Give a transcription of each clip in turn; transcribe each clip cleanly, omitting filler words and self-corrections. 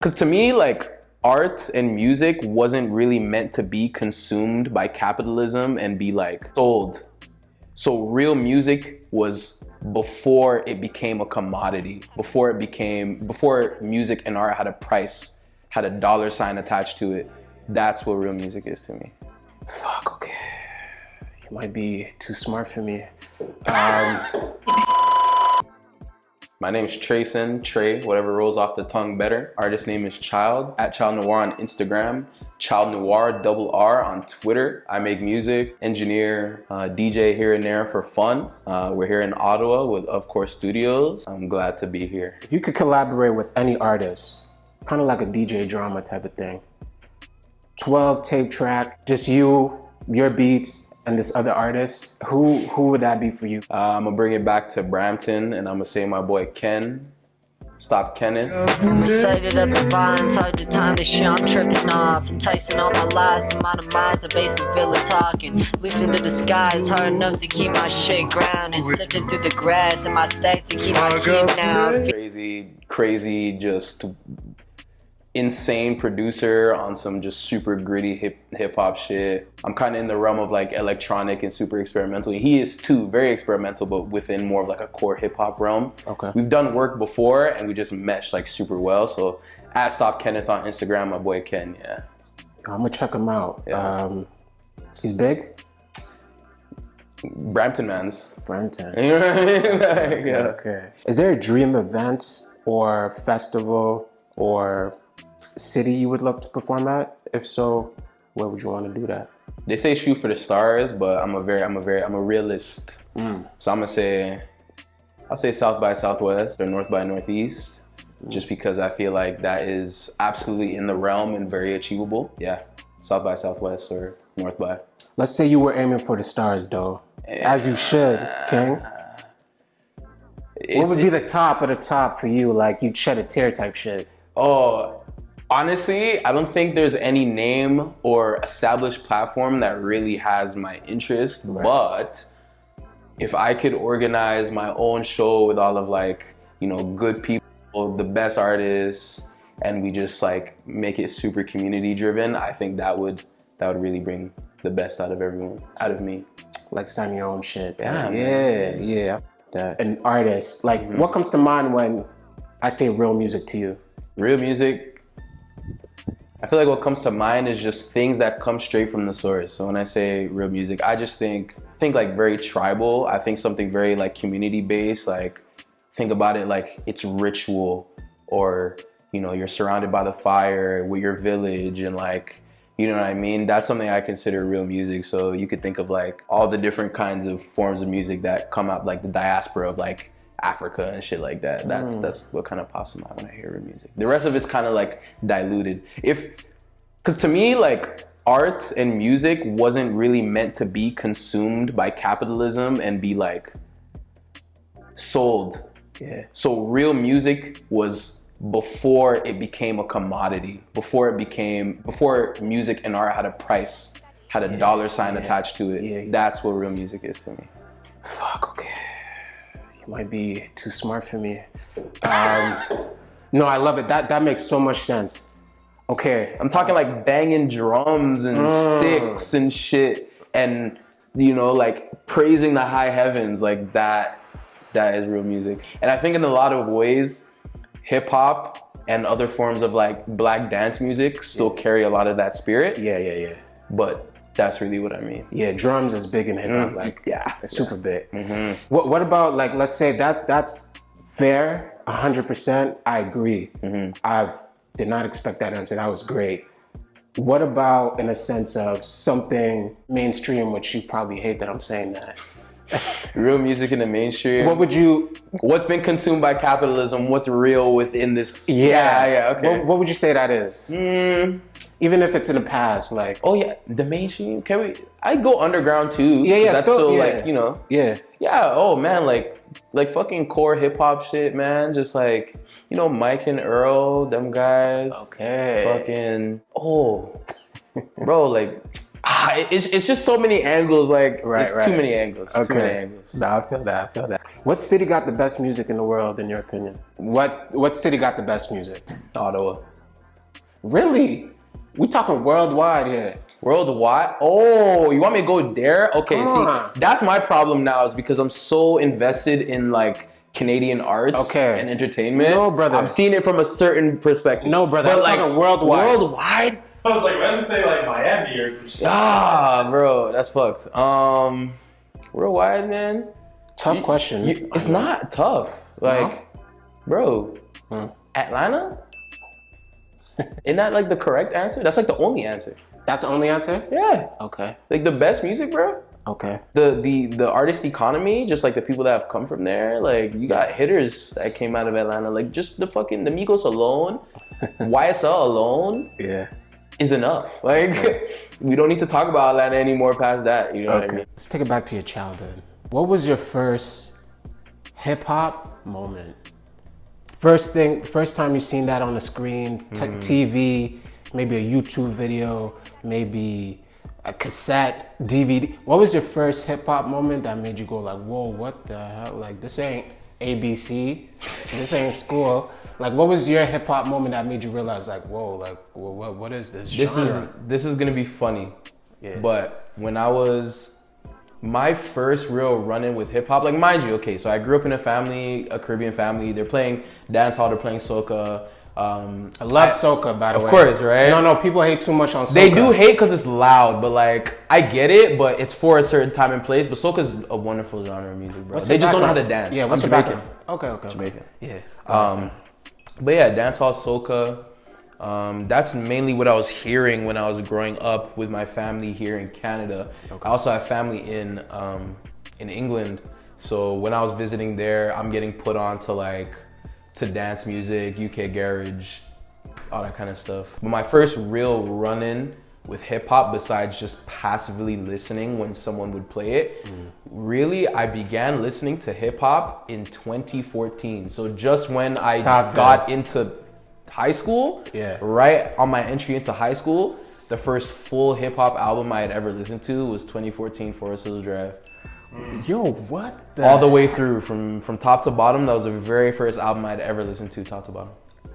Because to me, like, art and music wasn't really meant to be consumed by capitalism and be like sold. So real music was before it became a commodity, before music and art had a price, had a dollar sign attached to it. That's what real music is to me. Fuck, okay. You might be too smart for me. My name is Trayson, Trey, whatever rolls off the tongue better. Artist name is Child, at CHILDNOIR on Instagram, CHILDNOIR R on Twitter. I make music, engineer, DJ here and there for fun. We're here in Ottawa with, of course, studios. I'm glad to be here. If you could collaborate with any artist, kind of like a DJ drama type of thing, 12 tape track, just you, your beats, and this other artist, who would that be for you? I'm gonna bring it back to Brampton, and I'm gonna say my boy Ken. Stop Kenning. Recited up the vines, hard to time the shit, I'm tripping off. Enticing all my lies to my demise, a basic villa talking. Listen to the skies, hard enough to keep my shit grounded. Sifting through the grass and my stacks to keep my key now. Crazy, just insane producer on some just super gritty hip hop shit. I'm kind of in the realm of like electronic and super experimental. He is too, very experimental, but within more of like a core hip hop realm. Okay. We've done work before and we just meshed like super well. So at Stop Kenneth on Instagram, my boy Ken, yeah. I'm gonna check him out. Yeah. He's big? Brampton mans. Brampton. You know what I mean? Like, yeah. Okay. Is there a dream event or festival or city you would love to perform at? If so, where would you want to do that? They say shoot for the stars, but I'm a realist. So I'll say South by Southwest or North by Northeast, just because I feel like that is absolutely in the realm and very achievable. Yeah, South by Southwest or North by. Let's say you were aiming for the stars though, as you should, King. What would be the top of the top for you? Like you'd shed a tear type shit. Oh, honestly, I don't think there's any name or established platform that really has my interest, Right. But if I could organize my own show with all of like, you know, good people, the best artists, and we just like make it super community driven, I think that would really bring the best out of everyone, out of me. Like starting your own shit. Yeah, Yeah. An artist, like what comes to mind when I say real music to you? Real music, I feel like what comes to mind is just things that come straight from the source. So when I say real music, I just think like very tribal. I think something very like community based, like think about it like it's ritual, or, you know, you're surrounded by the fire with your village and like, you know what I mean? That's something I consider real music. So you could think of like all the different kinds of forms of music that come out, like the diaspora of like Africa and shit like that. That's what kind of pops in my mind when I hear real music. The rest of it's kind of like diluted. Because to me, like art and music wasn't really meant to be consumed by capitalism and be like sold. Yeah. So real music was before it became a commodity, before music and art had a price, had a dollar sign attached to it. Yeah. That's what real music is to me. Fuck, okay. You might be too smart for me. No, I love it. That makes so much sense. Okay. I'm talking like banging drums and sticks and shit, and, you know, like praising the high heavens, like that is real music. And I think in a lot of ways, hip hop and other forms of like black dance music still carry a lot of that spirit. Yeah. But that's really what I mean. Yeah, drums is big in hip hop. Like, yeah, it's super big. What about like, let's say that's fair, 100%. I agree. I did not expect that answer. That was great. What about in a sense of something mainstream, which you probably hate that I'm saying that? Real music in the mainstream. What's been consumed by capitalism? What's real within this? Yeah. Okay. What would you say that is? Even if it's in the past, like. Oh yeah, the mainstream. I go underground too. Yeah. That's still like, you know. Yeah. Yeah. Oh man, like fucking core hip hop shit, man. Just like, you know, Mike and Earl, them guys. Okay. Fucking bro, like. It's just so many angles, like right. Too many angles. Okay. Too many angles. No, I feel that. What city got the best music in the world, in your opinion? What city got the best music? Ottawa. Really? We talking worldwide here. Worldwide? Oh, you want me to go there? Okay, Come on. that's my problem now is because I'm so invested in like Canadian arts and entertainment. No, brother. I'm seeing it from a certain perspective. No, brother. I'm talking worldwide. Worldwide? I was like, why does it say like Miami or some shit? Ah, bro, that's fucked. Worldwide, man. Tough question. It's not tough. Like, bro, Atlanta? Isn't that like the correct answer? That's like the only answer. That's the only answer? Yeah. Okay. Like the best music, bro. Okay. The artist economy, just like the people that have come from there, like you got hitters that came out of Atlanta, like just the Migos alone, YSL alone, is enough. Like we don't need to talk about Atlanta anymore past that. You know what I mean? Let's take it back to your childhood. What was your first hip hop moment? First time you seen that on the screen, TV, maybe a YouTube video, maybe a cassette, DVD. What was your first hip hop moment that made you go like, whoa, what the hell? Like this ain't ABC, this ain't school. Like what was your hip hop moment that made you realize like, whoa, like what is this genre? This is gonna be funny, but when I was my first real run-in with hip-hop, like mind you, okay, so I grew up in a Caribbean family. They're playing dancehall, they're playing soca. I love soca, by the way. Of course, right? No, people hate too much on soca. They do hate because it's loud, but like, I get it, but it's for a certain time and place. But soca's a wonderful genre of music, bro. They just don't know how to dance. Yeah, what's I'm your Jamaican. background? Okay. Jamaican. Yeah. But yeah, dancehall, soca. That's mainly what I was hearing when I was growing up with my family here in Canada. I also have family in England, so when I was visiting there, I'm getting put on to dance music, UK garage, all that kind of stuff. But my first real run-in with hip hop, besides just passively listening when someone would play it, really I began listening to hip hop in 2014. So just when I got into high school, right on my entry into high school, the first full hip hop album I had ever listened to was 2014 Forest Hills Drive. Yo, what? All the way through, from top to bottom. That was the very first album I'd ever listened to, top to bottom.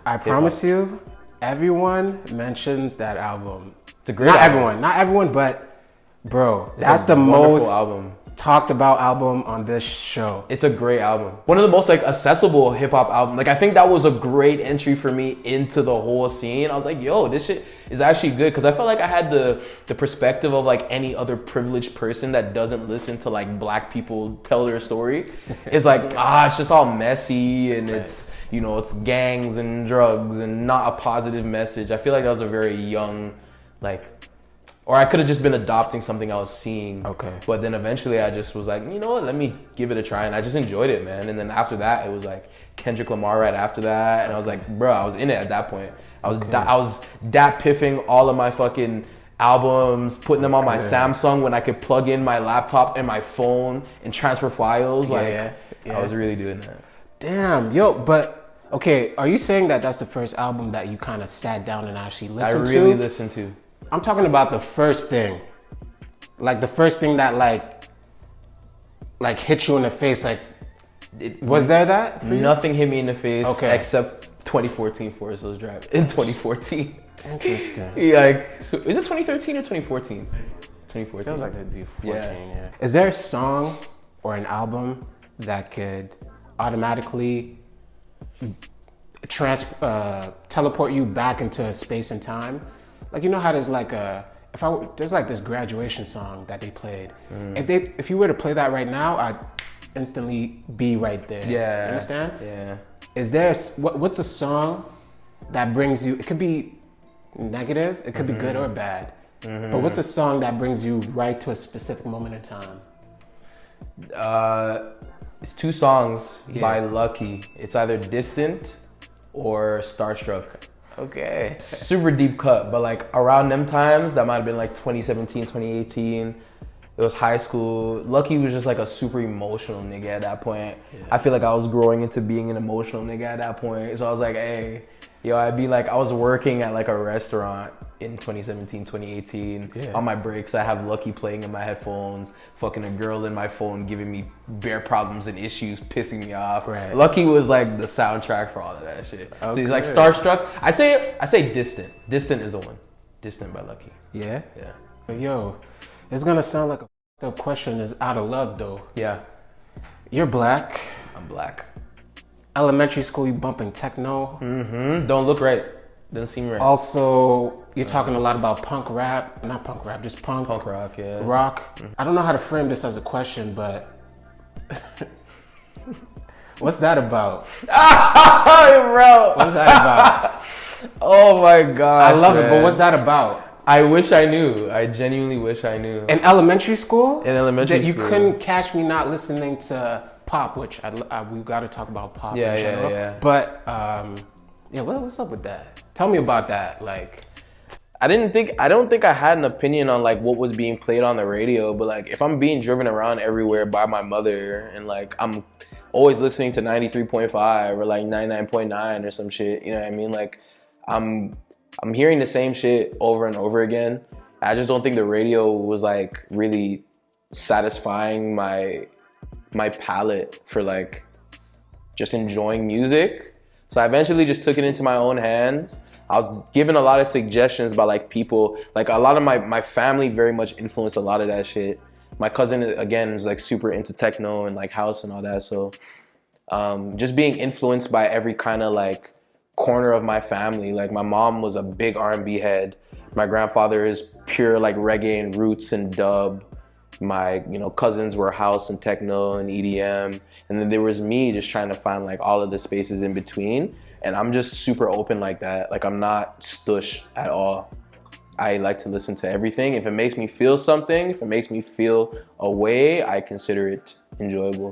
I promise you, everyone mentions that album. It's a great album. Not everyone, but bro, that's the most album. Talked about album on this show. It's a great album. One of the most like accessible hip hop albums. Like I think that was a great entry for me into the whole scene. I was like, yo, this shit is actually good, because I felt like I had the perspective of like any other privileged person that doesn't listen to like black people tell their story. It's like, it's just all messy and it's, you know, it's gangs and drugs and not a positive message. I feel like that was a very young, like, or I could have just been adopting something I was seeing. Okay. But then eventually I just was like, you know what, let me give it a try. And I just enjoyed it, man. And then after that, it was like Kendrick Lamar right after that. And I was like, bro, I was in it at that point. I was dat piffing all of my fucking albums, putting them on my Samsung when I could plug in my laptop and my phone and transfer files. I was really doing that. Damn, yo, but okay, are you saying that that's the first album that you kind of sat down and actually listened to? I really listened to. I'm talking about the first thing. Like the first thing that like hit you in the face. Like, was there that for you? Nothing hit me in the face except 2014 Forest Hills Drive in 2014. Interesting. So is it 2013 or 2014? 2014. Feels like it'd be 14, yeah. Is there a song or an album that could automatically teleport you back into space and time? Like, you know how there's like there's like this graduation song that they played. If you were to play that right now, I'd instantly be right there. Yeah. You understand? Yeah. Is there, what's a song that brings you, it could be negative, it could be good or bad, but what's a song that brings you right to a specific moment in time? It's two songs by Lucky. It's either Distant or Starstruck. Okay. Super deep cut, but like around them times, that might have been like 2017, 2018. It was high school. Lucky was just like a super emotional nigga at that point. I feel like I was growing into being an emotional nigga at that point. So I was like, hey, Yo, I'd be like, I was working at like a restaurant in 2017, 2018. Yeah. On my breaks, I have Lucky playing in my headphones, fucking a girl in my phone giving me bare problems and issues, pissing me off. Right. Lucky was like the soundtrack for all of that shit. So he's like Okay. starstruck. I say Distant. Distant is the one. Distant by Lucky. Yeah? Yeah. But yo, it's gonna sound like a f***ed up question is out of love though. Yeah. You're black. I'm black. Elementary school, you bumping techno. Don't look right. Doesn't seem right. Also, you're talking a lot about punk rap. Not punk rap, just punk. Punk rock, yeah. Rock. I don't know how to frame this as a question, but what's that about? Bro. What's that about? Oh my god. I love it, but what's that about? I wish I knew. I genuinely wish I knew. In elementary school? In elementary that you school. couldn't catch me not listening to pop, which we got to talk about pop Yeah, in yeah, general. yeah. But what's up with that? Tell me about that. Like, I don't think I had an opinion on like what was being played on the radio, but like if I'm being driven around everywhere by my mother and like I'm always listening to 93.5 or like 99.9 or some shit, you know what I mean? Like I'm hearing the same shit over and over again. I just don't think the radio was like really satisfying my palate for like just enjoying music. So I eventually just took it into my own hands. I was given a lot of suggestions by like people, like a lot of my family very much influenced a lot of that shit. My cousin, again, is like super into techno and like house and all that. So just being influenced by every kind of like corner of my family. Like my mom was a big R&B head. My grandfather is pure like reggae and roots and dub. My cousins were house and techno and EDM. And then there was me just trying to find like all of the spaces in between. And I'm just super open like that. Like I'm not stush at all. I like to listen to everything. If it makes me feel something, if it makes me feel a way, I consider it enjoyable.